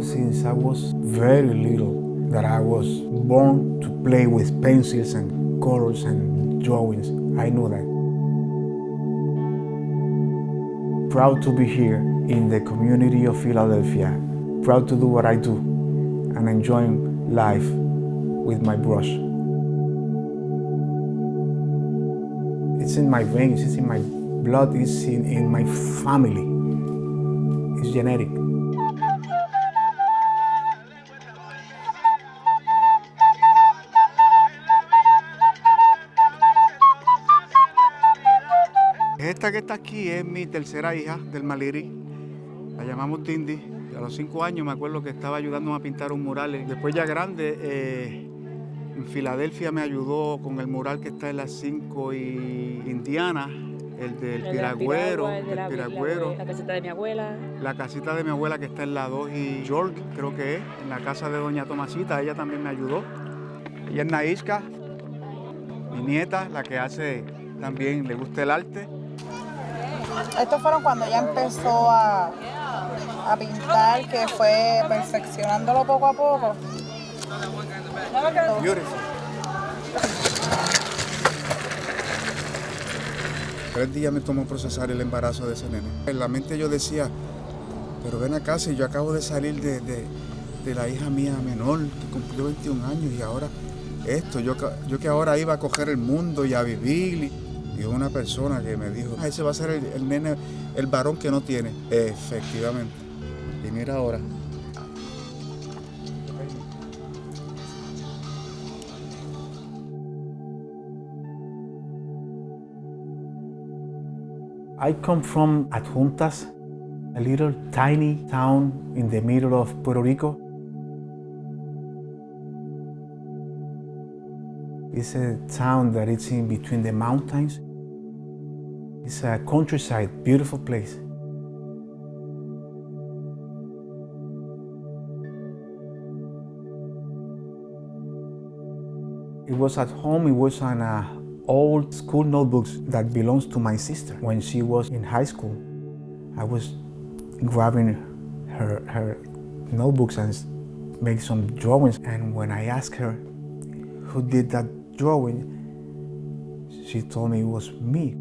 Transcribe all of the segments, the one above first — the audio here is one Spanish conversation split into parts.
since I was very little that I was born to play with pencils and colors and drawings. I know that. Proud to be here in the community of Philadelphia. Proud to do what I do and enjoying life with my brush. It's in my veins, it's in my blood, it's in my family. It's genetic. Esta que está aquí es mi tercera hija del Maliri. La llamamos Tindy. A los 5 años me acuerdo que estaba ayudándome a pintar un mural. Después ya grande, en Filadelfia me ayudó con el mural que está en las 5 y Indiana, el del piragüero. La casita de mi abuela. La casita de mi abuela que está en la 2 y York, creo que es, en la casa de doña Tomasita, ella también me ayudó. Ella es Naishka, mi nieta, la que hace también, le gusta el arte. Estos fueron cuando ella empezó a pintar, que fue perfeccionándolo poco a poco. Beautiful. 3 días me tomó procesar el embarazo de ese nene. En la mente yo decía, pero ven acá, si yo acabo de salir de la hija mía menor, que cumplió 21 años, y ahora esto, yo que ahora iba a coger el mundo y a vivir. Y una persona que me dijo, ese va a ser el nene, el varón que no tiene. Efectivamente. Y mira ahora. I come from Adjuntas, a little tiny town in the middle of Puerto Rico. It's a town that is in between the mountains. It's a countryside, beautiful place. It was at home, it was on old school notebooks that belongs to my sister. When she was in high school, I was grabbing her notebooks and make some drawings. And when I asked her who did that drawing, she told me it was me.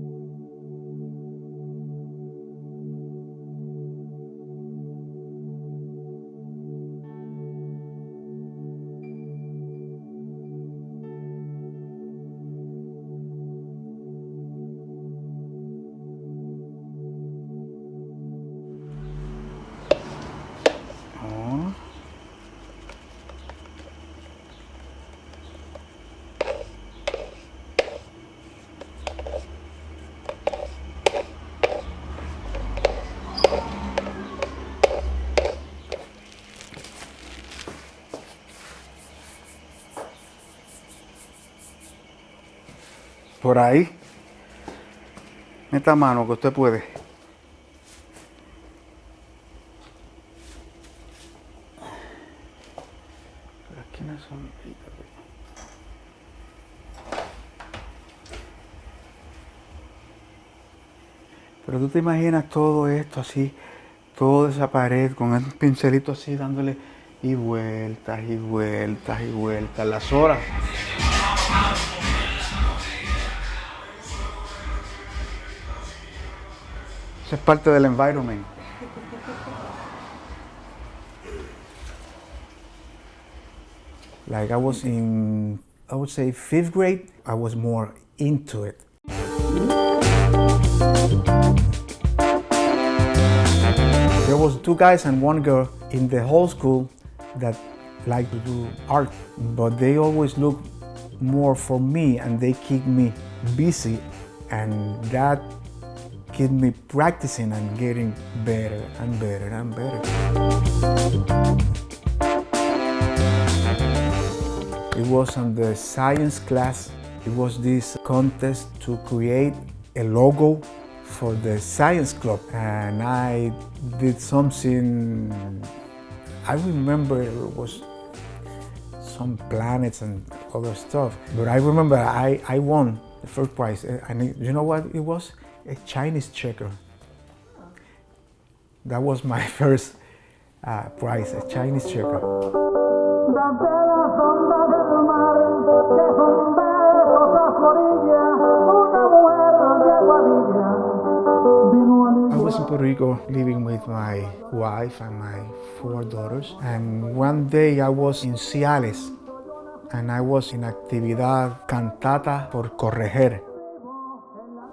Por ahí, meta mano que usted puede. Pero aquí no son. Pero tú te imaginas todo esto así, toda esa pared con el pincelito así dándole y vueltas y vueltas y vueltas las horas. Es parte del environment. Like I was in, I would say 5th grade, I was more into it. There was 2 guys and 1 girl in the whole school that liked to do art, but they always looked more for me and they keep me busy, and that keep me practicing and getting better and better and better. It was on the science class. It was this contest to create a logo for the science club, and I did something. I remember it was some planets and other stuff, but I remember I won the first prize. And you know what it was? A Chinese checker. That was my first price, a Chinese shekel. I was in Puerto Rico living with my wife and my 4 daughters, and one day I was in Ciales and I was in actividad cantata por correger.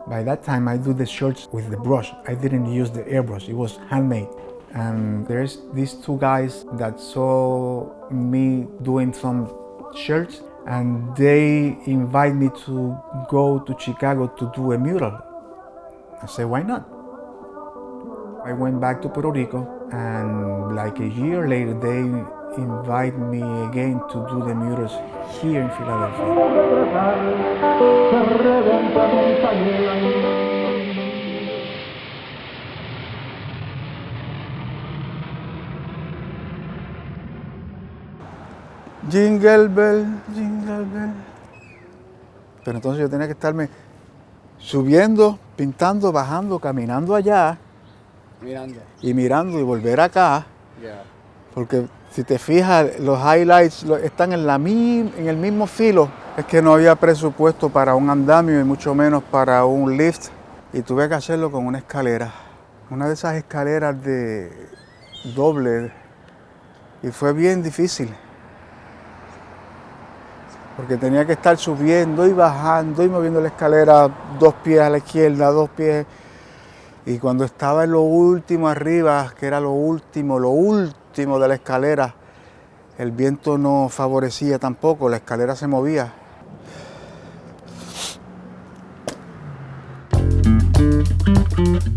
By that time I do the shirts with the brush. I didn't use the airbrush, it was handmade. And there's these 2 guys that saw me doing some shirts, and they invite me to go to Chicago to do a mural. I said, why not? I went back to Puerto Rico, and like a year later, they invite me again to do the murals here in Philadelphia. Jingle bell, jingle bell. Pero entonces yo tenía que estarme subiendo, pintando, bajando, caminando allá. Mirando y volver acá. Yeah. Porque si te fijas, los highlights están en el mismo filo. Es que no había presupuesto para un andamio y mucho menos para un lift. Y tuve que hacerlo con una escalera. Una de esas escaleras de doble. Y fue bien difícil. Porque tenía que estar subiendo y bajando y moviendo la escalera 2 pies a la izquierda, 2 pies. Y cuando estaba en lo último arriba, que era lo último de la escalera, el viento no favorecía tampoco, la escalera se movía.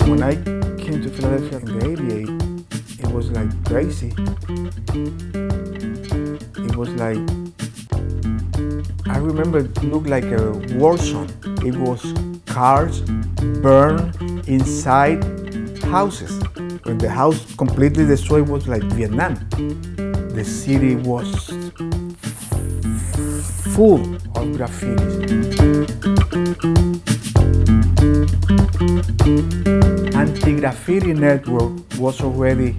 When I came to Philadelphia in the 88, it was like crazy. It was like, I remember it looked like a war zone. It was cars burned inside houses. When the house completely destroyed, was like Vietnam. The city was full of graffitis. Anti-graffiti network was already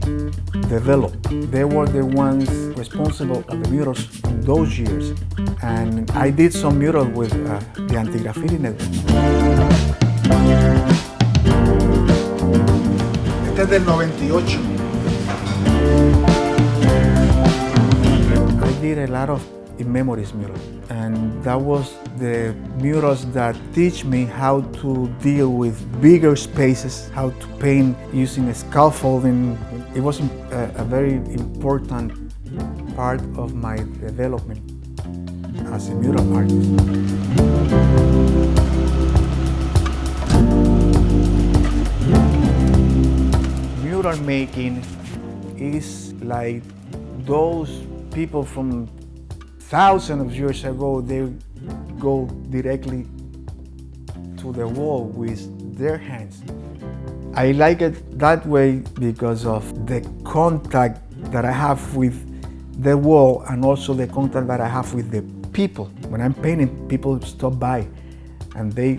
developed. They were the ones responsible for the murals in those years. And I did some murals with the anti-graffiti network. Este es del 98. I did a lot of in memories murals, and that was the murals that teach me how to deal with bigger spaces, how to paint using scaffolding. It was a very important part of my development as a mural artist. Mural making is like those people from thousands of years ago, they go directly to the wall with their hands. I like it that way because of the contact that I have with the wall and also the contact that I have with the people. When I'm painting, people stop by and they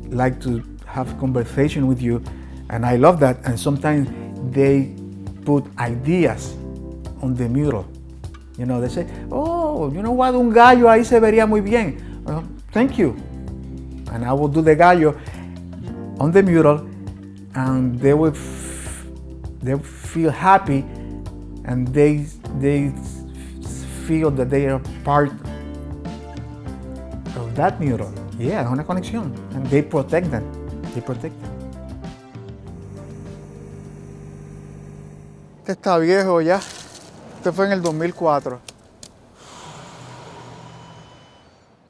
like to have conversation with you, and I love that. And sometimes they put ideas on the mural. You know, they say, oh, you know what, un gallo ahí se vería muy bien. Thank you. And I will do the gallo on the mural, and they will feel happy, and they feel that they are part of that mural. Yeah, es una conexión. And they protect them. They protect them. Este está viejo ya. Este fue en el 2004.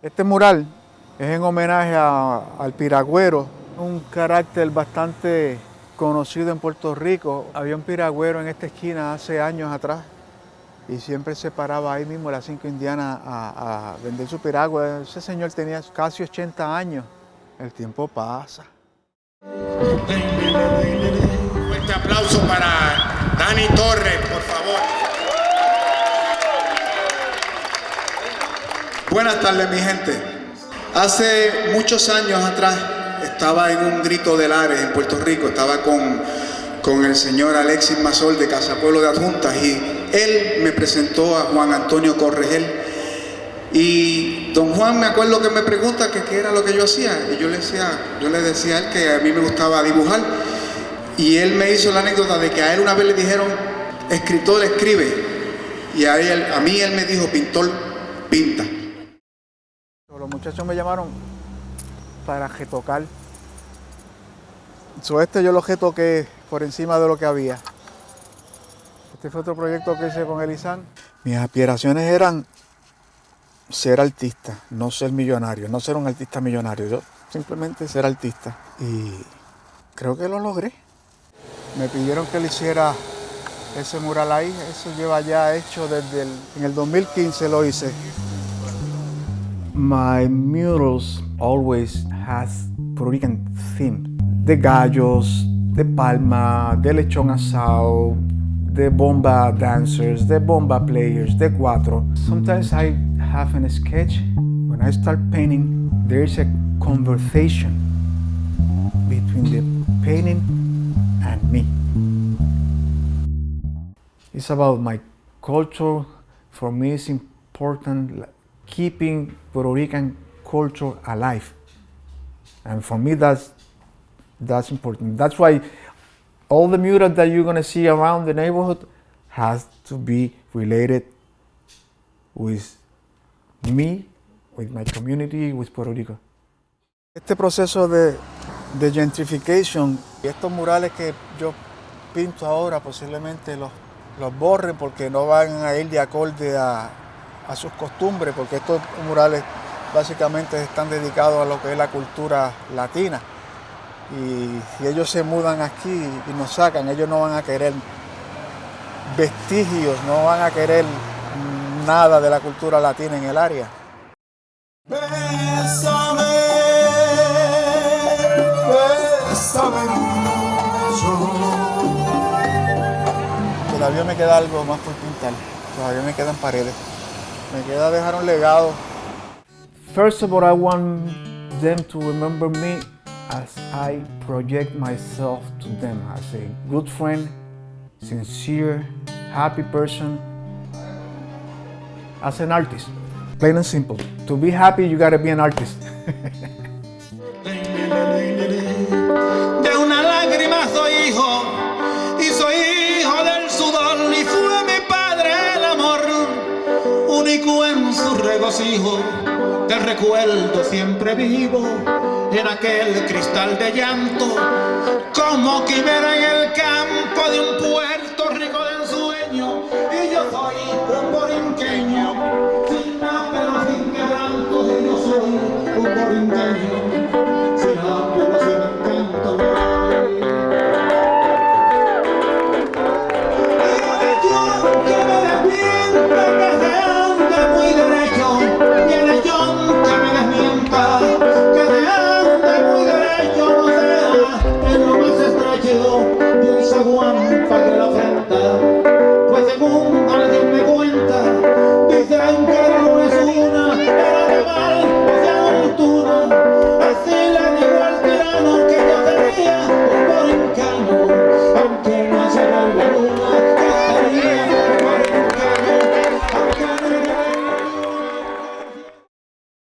Este mural es en homenaje al piragüero, un carácter bastante conocido en Puerto Rico. Había un piragüero en esta esquina hace años atrás y siempre se paraba ahí mismo a las 5 Indianas a vender su piragua. Ese señor tenía casi 80 años. El tiempo pasa. Un fuerte aplauso para Danny Torres, por favor. Buenas tardes, mi gente. Hace muchos años atrás estaba en un grito de Lares en Puerto Rico. Estaba con con el señor Alexis Mazol de Casa Pueblo de Adjuntas, y él me presentó a Juan Antonio Corregel. Y don Juan, me acuerdo que me pregunta que qué era lo que yo hacía, y yo le decía a él que a mí me gustaba dibujar, y él me hizo la anécdota de que a él una vez le dijeron, escritor escribe, y a mí él me dijo, pintor pinta. Los muchachos me llamaron para retocar. Este yo lo retoqué por encima de lo que había. Este fue otro proyecto que hice con Elizán. Mis aspiraciones eran ser artista, no ser millonario, no ser un artista millonario, yo simplemente ser artista. Y creo que lo logré. Me pidieron que le hiciera ese mural ahí, eso lleva ya hecho desde en el 2015 lo hice. My murals always has Puerto Rican theme. The gallos, the palma, the lechón asado, the bomba dancers, the bomba players, the cuatro. Sometimes I have a sketch. When I start painting, there is a conversation between the painting and me. It's about my culture. For me, it's important keeping Puerto Rican culture alive. And for me, that's important. That's why all the murals that you're gonna see around the neighborhood has to be related with me, with my community, with Puerto Rico. Este proceso de gentrification y estos murales que yo pinto ahora posiblemente los borren porque no van a ir de acorde a sus costumbres, porque estos murales básicamente están dedicados a lo que es la cultura latina. Y si ellos se mudan aquí y nos sacan, ellos no van a querer vestigios, no van a querer nada de la cultura latina en el área. Bésame, bésame mucho. Todavía me queda algo más por pintar, todavía me quedan paredes. Me queda dejar un legado. First of all, I want them to remember me as I project myself to them as a good friend, sincere, happy person, as an artist. Plain and simple. To be happy, you gotta be an artist. De una lágrima soy hijo, y soy hijo del sudor, y fue mi padre el amor, único en su regocijo. Te recuerdo siempre vivo en aquel cristal de llanto, como quimera en el campo de un Puerto Rico de ensueño. Y yo soy un borinqueño, sin nada pero sin quebranto, y yo soy un borinqueño.